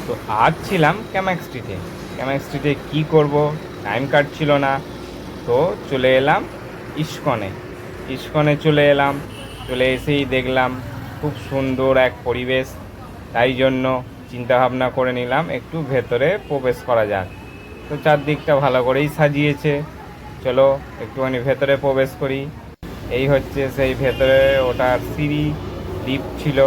তো আজ ছিলাম ক্যামাক স্ট্রিটে। ক্যামাক স্ট্রিটে কী করব, টাইম কাটছিল না, তো চলে এলাম ইস্কনে। ইস্কনে চলে এলাম, চলে এসেই দেখলাম খুব সুন্দর এক পরিবেশ। তাই জন্য চিন্তাভাবনা করে নিলাম একটু ভেতরে প্রবেশ করা যাক। তো চারদিকটা ভালো করেই সাজিয়েছে, চলো একটুখানি ভেতরে প্রবেশ করি। এই হচ্ছে সেই ভেতরে ওটার সিঁড়ি, লিফট ছিল,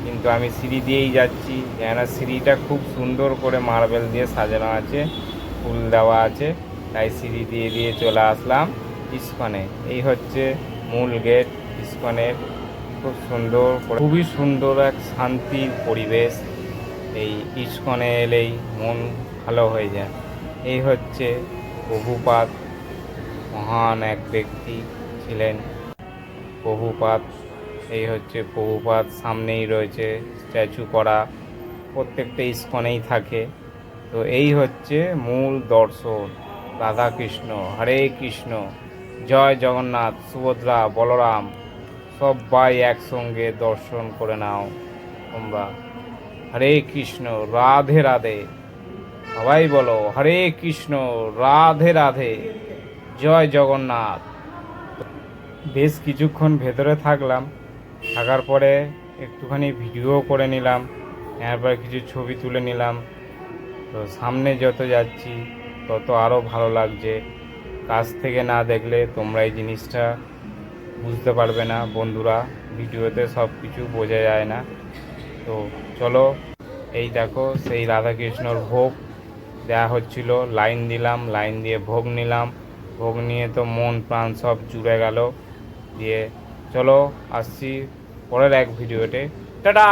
কিন্তু আমি সিঁড়ি দিয়েই যাচ্ছি, কেননা সিঁড়িটা খুব সুন্দর করে মার্বেল দিয়ে সাজানো আছে, ফুল দেওয়া আছে, তাই সিঁড়ি দিয়ে দিয়ে চলে আসলাম ইস্কনে। এই হচ্ছে মূল গেট ইস্কনের। খুব সুন্দর করে, খুবই সুন্দর এক শান্তির পরিবেশ। এই ইস্কনে এলেই মন ভালো হয়ে যায়। এই হচ্ছে প্রভুপাদ, মহান এক ব্যক্তি ছিলেন প্রভুপাদ। এই হচ্ছে প্রভুপাদ, সামনেই রয়েছে স্ট্যাচু করা, প্রত্যেকটা ইস্কনেই থাকে। তো এই হচ্ছে মূল দর্শন। রাধা কৃষ্ণ, হরে কৃষ্ণ, জয় জগন্নাথ, সুভদ্রা, বলরাম সবাই একসঙ্গে দর্শন করে নাও তোমরা। হরে কৃষ্ণ, রাধে রাধে, সবাই বলো হরে কৃষ্ণ, রাধে রাধে, জয় জগন্নাথ। বেশ কিছুক্ষণ ভেতরে থাকলাম, থাকার পরে একটুখানি ভিডিও করে নিলাম, এরপর কিছু ছবি তুলে নিলাম। তো সামনে যত যাচ্ছি তত আরও ভালো লাগছে। কাছ থেকে না দেখলে তোমরা এই জিনিসটা বুঝতে পারবে না বন্ধুরা, ভিডিওতে সব কিছু বোঝা যায় না। তো চলো, এই দেখো সেই রাধাকৃষ্ণর ভোগ দেওয়া হচ্ছিল, লাইন দিলাম, লাইন দিয়ে ভোগ নিলাম। ভোগ নিয়ে তো মন প্রাণ সব জুড়ে গেল। দিয়ে চলো আসছি পরের এক ভিডিওতে। টাটা।